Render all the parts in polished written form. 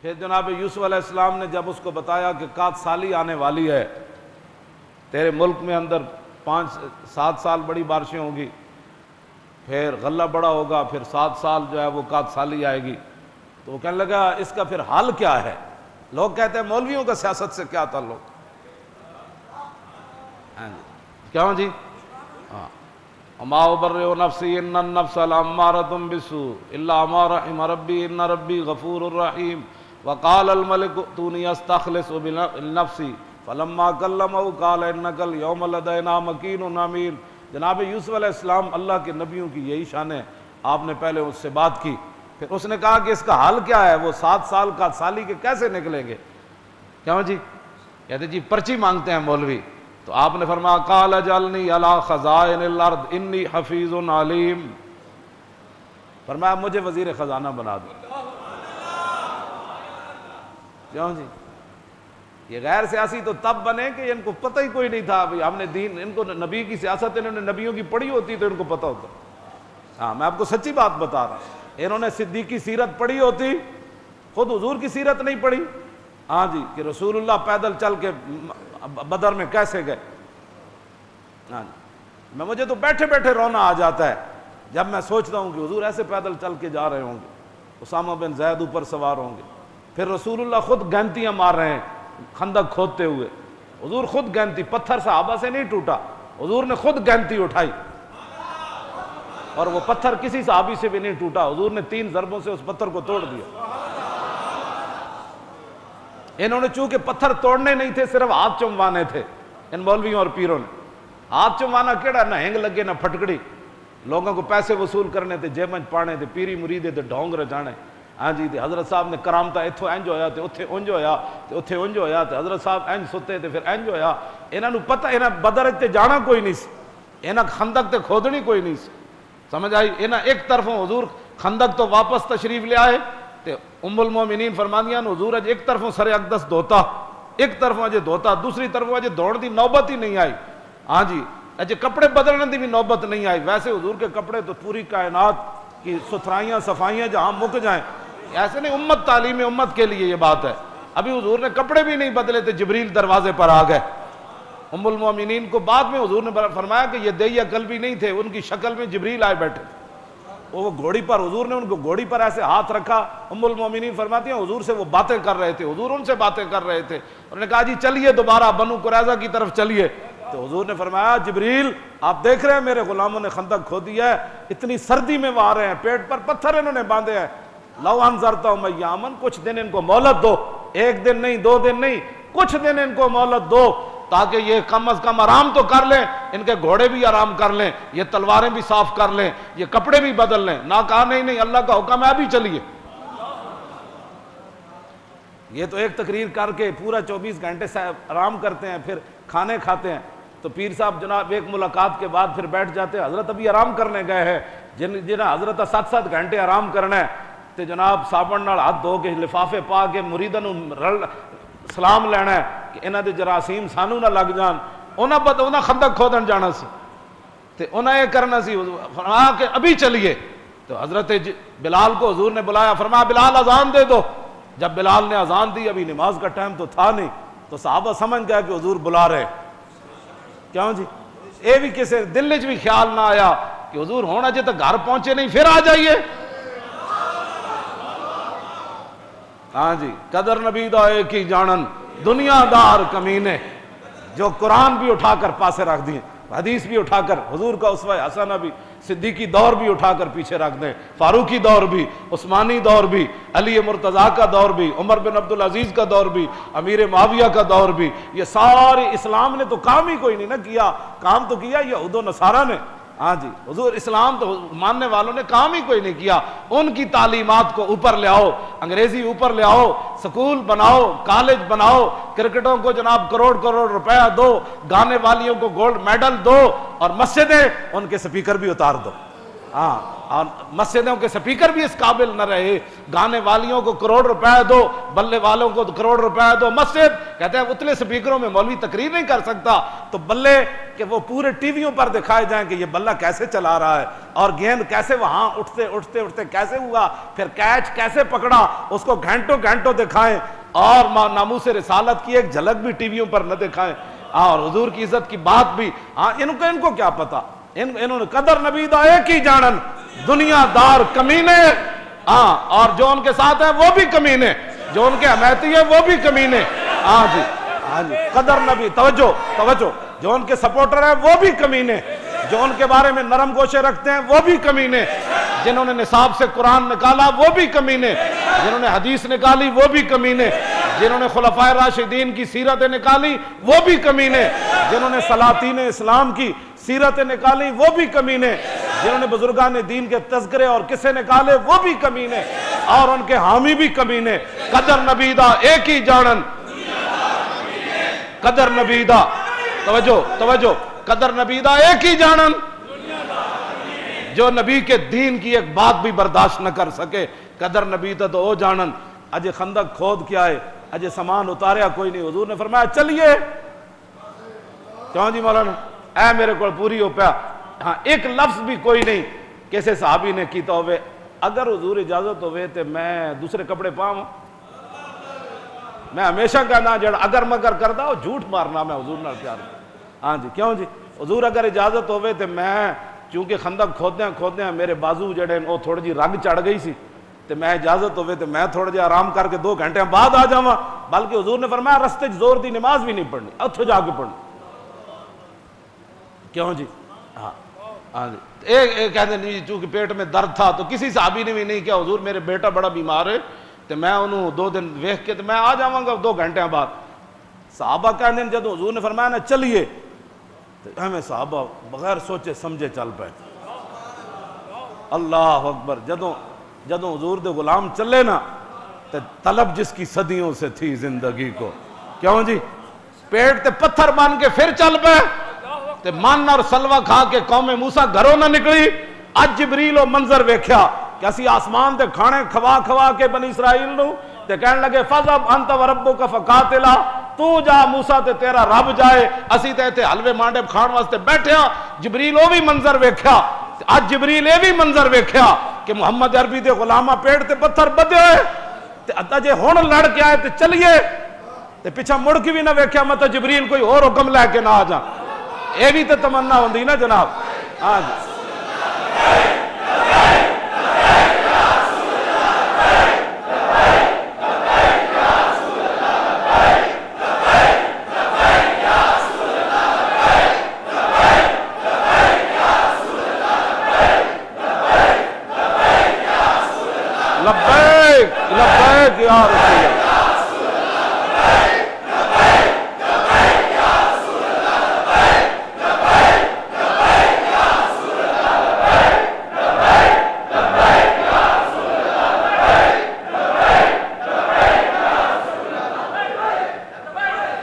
پھر جناب یوسف علیہ السلام نے جب اس کو بتایا کہ کات سالی آنے والی ہے، تیرے ملک میں اندر 5-7 سال بڑی بارشیں ہوں گی، پھر غلہ بڑا ہوگا، پھر 7 سال جو ہے وہ کات سالی آئے گی، تو وہ کہنے لگا اس کا پھر حل کیا ہے؟ لوگ کہتے ہیں مولویوں کا سیاست سے کیا تعلق؟ کیوں جی؟ وما ابرئ نفسی ان النفس لامارۃ بالسوء الا ما رحم ربی ان ربی غفور الرحیم وقال الملك ائتوني استخلص بنفسی فلما کلمہ قال انک اليوم لدینا مکین امین۔ جناب یوسف علیہ السلام اللہ کے نبیوں کی یہی شان ہے، آپ نے پہلے اس سے بات کی، پھر اس نے کہا کہ اس کا حل کیا ہے؟ وہ 7 سال کا سالی کے کیسے نکلیں گے؟ کیوں جی؟ کہتے جی پرچی مانگتے ہیں مولوی، تو آپ نے فرمایا قال اجعلنی علی خزائن الارض انی حفیظ علیم، فرمایا مجھے وزیر خزانہ بنا دو۔ کیوں جی؟ یہ غیر سیاسی تو تب بنے کہ ان کو پتہ ہی کوئی نہیں تھا، ہم نے دین، ان کو نبی کی سیاست انہوں نے نبیوں کی پڑھی ہوتی تو ان کو پتہ ہوتا۔ ہاں میں آپ کو سچی بات بتا رہا ہوں، انہوں نے صدیق کی سیرت پڑھی ہوتی، خود حضور کی سیرت نہیں پڑھی، ہاں جی، کہ رسول اللہ پیدل چل کے بدر میں کیسے گئے۔ ہاں جی، مجھے تو بیٹھے بیٹھے رونا آ جاتا ہے جب میں سوچتا ہوں کہ حضور ایسے پیدل چل کے جا رہے ہوں گے، اسامہ بن زید اوپر سوار ہوں گے، پھر رسول اللہ خود گینتیاں مار رہے ہیں خندق کھودتے ہوئے، حضور خود گینتی، پتھر صحابہ سے نہیں ٹوٹا، حضور نے خود گینتی اٹھائی اور وہ پتھر کسی صحابی سے بھی نہیں ٹوٹا، حضور نے 3 ضربوں سے اس پتھر کو توڑ دیا۔ انہوں نے چونکہ پتھر توڑنے نہیں تھے، صرف ہاتھ چموانے تھے، ان مولویوں اور پیروں نے۔ ہاتھ چموانا کیڑا، نہ ہینگ لگے نہ پھٹکڑی، لوگوں کو پیسے وصول کرنے تھے، جیبنج پانے تھے، پیری مریدے تھے ڈھونگ رجانے۔ ہاں جی، حضرت صاحب نے کرامتا اتھو انج ہویا تے اتھے انج ہویا تے اتھے انج ہویا تے حضرت صاحب انج ستے تے پھر انج ہویا۔ انہاں نوں پتہ، انہاں بدر تے جانا کوئی نہیں سی، انہاں خندق تے کھودنی کوئی نہیں سی، سمجھ آئی؟ انہاں ایک طرفوں حضور خندق تو واپس تشریف لے آئے تے ام المومنین فرماندیاں حضور اج ایک طرفوں سر اقدس دھوتا، ایک طرفوں اجے دھوتا، دوسری طرفوں اجے دوڑ دی نوبت ہی نہیں آئی۔ ہاں جی، اجے کپڑے بدلنے دی بھی نوبت نہیں آئی۔ ویسے حضور کے کپڑے تو پوری کائنات کی ستھرائیاں صفائیاں جہاں مک جائیں، ایسے نہیں، امت تعلیم امت کے لیے یہ بات ہے۔ ابھی حضور نے کپڑے بھی نہیں بدلے تھے، جبریل دروازے پر آ گئے۔ ام المومنین کو بعد میں حضور نے فرمایا کہ یہ دہیا قلبی نہیں تھے، ان کی شکل میں جبریل آئے بیٹھے تھے، وہ گھوڑی پر، حضور نے ان کو گھوڑی پر ایسے ہاتھ رکھا۔ ام المومنین فرماتی ہیں حضور سے وہ باتیں کر رہے تھے، حضور ان سے باتیں کر رہے تھے، انہوں نے کہا جی چلیے دوبارہ بنو قریظہ کی طرف چلیے، تو حضور نے فرمایا جبریل آپ دیکھ رہے ہیں میرے غلاموں نے خندق کھودی ہے، اتنی سردی میں وہ آ رہے ہیں، پیٹ پر پتھر انہوں نے باندھے ہیں، لو انذرتہم ایاما، کچھ دن ان کو مہلت دو، 1 دن نہیں 2 دن نہیں، کچھ دن ان کو مہلت دو تاکہ یہ کم از کم آرام تو کر لیں، ان کے گھوڑے بھی آرام کر لیں، یہ تلواریں بھی صاف کر لیں، یہ کپڑے بھی بدل لیں۔ نہ کہا نہیں اللہ کا حکم ہے ابھی چلیے۔ یہ تو ایک تقریر کر کے پورا 24 گھنٹے سے آرام کرتے ہیں، پھر کھانے کھاتے ہیں، تو پیر صاحب جناب ایک ملاقات کے بعد پھر بیٹھ جاتے ہیں، حضرت ابھی آرام کرنے گئے ہیں، جنہیں حضرت 7 گھنٹے آرام کرنا ہے، تو جناب صابن نال ہاتھ دھو کے لفافے پا کے مریداں نوں سلام لینا ہے کہ انہاں دے جراثیم سانو نہ لگ جان۔ انہاں خندق کھودن جانا سی تے انہاں یہ کرنا سی، فرمایا کہ ابھی چلیے۔ تو حضرت بلال کو حضور نے بلایا، فرمایا بلال اذان دے دو۔ جب بلال نے اذان دی، ابھی نماز کا ٹائم تو تھا نہیں، تو صحابہ سمجھ گئے کہ حضور بلا رہے۔ کیوں جی؟ اے بھی کسے دل وچ بھی خیال نہ آیا کہ حضور ہونا جے تو گھر پہنچے نہیں پھر آ جائیے۔ ہاں جی، قدر نبی دا ایک ہی جانن، دنیا دار کمینے، جو قرآن بھی اٹھا کر پاسے رکھ دیں، حدیث بھی اٹھا کر، حضور کا اسوہ حسنہ بھی، صدیقی دور بھی اٹھا کر پیچھے رکھ دیں، فاروقی دور بھی، عثمانی دور بھی، علی مرتضیٰ کا دور بھی، عمر بن عبدالعزیز کا دور بھی، امیر معاویہ کا دور بھی، یہ سارے اسلام نے تو کام ہی کوئی نہیں نہ کیا، کام تو کیا یہود و نصارہ نے۔ ہاں جی، حضور اسلام تو ماننے والوں نے کام ہی کوئی نہیں کیا۔ ان کی تعلیمات کو اوپر لے آؤ، انگریزی اوپر لے آؤ، سکول بناؤ، کالج بناؤ، کرکٹوں کو جناب کروڑ کروڑ روپیہ دو، گانے والیوں کو گولڈ میڈل دو، اور مسجدیں ان کے سپیکر بھی اتار دو۔ ہاں، اور مسجدوں کے سپیکر بھی اس قابل نہ رہے، گانے والیوں کو کروڑ روپے دو، بلے والوں کو کروڑ روپے دو، مسجد کہتے ہیں اتنے سپیکروں میں مولوی تقریر نہیں کر سکتا، تو بلے کہ وہ پورے ٹی ویوں پر دکھائے جائیں کہ یہ بلہ کیسے چلا رہا ہے، اور گیند کیسے وہاں اٹھتے کیسے ہوا، پھر کیچ کیسے پکڑا، اس کو گھنٹوں گھنٹوں دکھائیں، اور ناموس رسالت کی ایک جھلک بھی ٹی ویوں پر نہ دکھائیں، اور حضور کی عزت کی بات بھی، ہاں ان کو کیا پتا، انہوں نے قدر نبی دا ایک ہی جانن، دنیا دار کمینے، ہاں، اور جو ان کے ساتھ ہیں وہ بھی کمینے، جو ان کے حمایتی ہیں وہ بھی کمینے، ہاں جی، ہاں جی، قدر نبی، توجہ، جو ان کے سپورٹر ہیں وہ بھی کمینے، جو ان کے بارے میں نرم گوشے رکھتے ہیں وہ بھی کمینے، جنہوں نے نصاب سے قرآن نکالا وہ بھی کمینے، جنہوں نے حدیث نکالی وہ بھی کمینے، جنہوں نے خلفائے راشدین کی سیرتیں نکالی وہ بھی کمینے، جنہوں نے سلاطین اسلام کی سیرتیں نکالی وہ بھی کمینے، جنہوں نے بزرگان دین کے تذکرے اور قصے نکالے وہ بھی کمینے، اور ان کے حامی بھی کمینے۔ قدر نبی دا ایک ہی جانن، قدر نبی دا، توجہ، قدر نبی دا ایک ہی جانن، جو نبی کے دین کی ایک بات بھی برداشت نہ کر سکے، قدر نبی دا تو او جانن۔ اجے خندق کھود کیا ہے، اجے سامان اتاریا کوئی نہیں، حضور نے فرمایا چلیے، کیوں جی مولانا، اے میرے کو پوری ہو پیا، ہاں ایک لفظ بھی کوئی نہیں کیسے صحابی نے کیتا ہوئے، اگر حضور اجازت ہوئے تو میں دوسرے کپڑے پاؤں، میں ہمیشہ کہنا جڑا اگر مگر کردا وہ جھوٹ مارنا، میں حضور نال پیار، ہاں جی، کیوں جی، حضور اگر اجازت ہوئے تو میں، چونکہ خندق کھودیاں میرے بازو جڑے وہ تھوڑی جی رگ چڑھ گئی سی، تو میں اجازت ہوئے تو میں تھوڑا جہا آرام کر کے 2 گھنٹے بعد آ جاواں، بلکہ حضور نے فرمایا رستے زور دی نماز بھی نہیں پڑھنی، اتھو جا کے پڑھنی، کیوں جی، ہاں جی، ایک کہتے نہیں چونکہ پیٹ میں درد تھا تو کسی صحابی نے بھی نہیں کیا حضور میرے بیٹا بڑا بیمار ہے تو میں انہوں 2 دن ویکھ کے تو میں آ جاواں گا 2 گھنٹے بعد۔ صحابہ کہتے ہیں جب حضور نے فرمایا نا چلیے تو ہمیں صحابہ بغیر سوچے سمجھے چل پائے، اللہ اکبر، جدوں حضور دے غلام چلے نا تو طلب جس کی صدیوں سے تھی زندگی کو، کیوں جی، پیٹ تے پتھر بن کے پھر چل پائے، تے من اور سلوہ کھا کے قوم موسیٰ گھروں نہ نکلی، اج جبریل و منظر ویکھیا کہ اسی آسمان تے کھانے کھوا کے بنی اسرائیل نو تے کہنے لگے فَذَبْ أَنْتَ وَرَبُّكَ فَقَاتِلَا، تو جا موسیٰ تے تیرا رب جائے، اسی تے حلوے مانڈے کھان واسطے بیٹھیا۔ جبریل وہ بھی منظر ویکھیا، اج جبریل یہ بھی منظر ویکھیا کہ محمد عربی دے غلامہ پیٹ تے پتھر بدے ہوئے تے ادا جے ہن لڑ کے آئے تے چلیے تے پیچھا مڑ کے بھی نہ ویکھیا مت جبریل کوئی اور حکم لے کے نہ آ جا، یہ بھی تو تمنا ہوندی نا جناب، ہاں جی، لبیک لبیک یا رسول اللہ،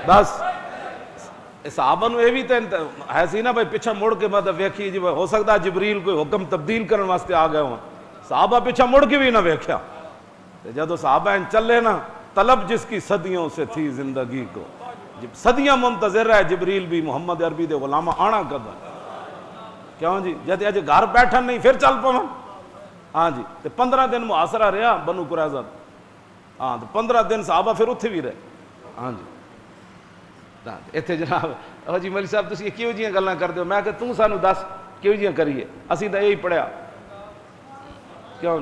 بس صحابہ نو یہ بھی تو ہے سی نا بھائی پیچھا مڑ کے مطلب ویکھی جی ہو سکتا ہے جبریل کوئی حکم تبدیل کرنے واسطے آ گئے ہوں، صحابہ پیچھا مڑ کے بھی نہ ویکھیا، جدو صحابہ چلے نا طلب جس کی صدیوں سے تھی زندگی کو، صدیاں منتظر ہے جبریل بھی محمد عربی دے غلامہ آنا قدر، کیوں جی، جد اج گھر بیٹھن نہیں پھر چل پاواں، ہاں جی، 15 دن محاصرہ رہا بنو قریظہ، ہاں 15 دن صحابہ پھر اتھے بھی رہے، ہاں جی، اتنے جناب او جی مولوی صاحب تسی کیوں جیاں گلاں کردے ہو، میں کہ تو سانو دس کیوں جیاں کریے، اسی تو یہی پڑھیا، کیوں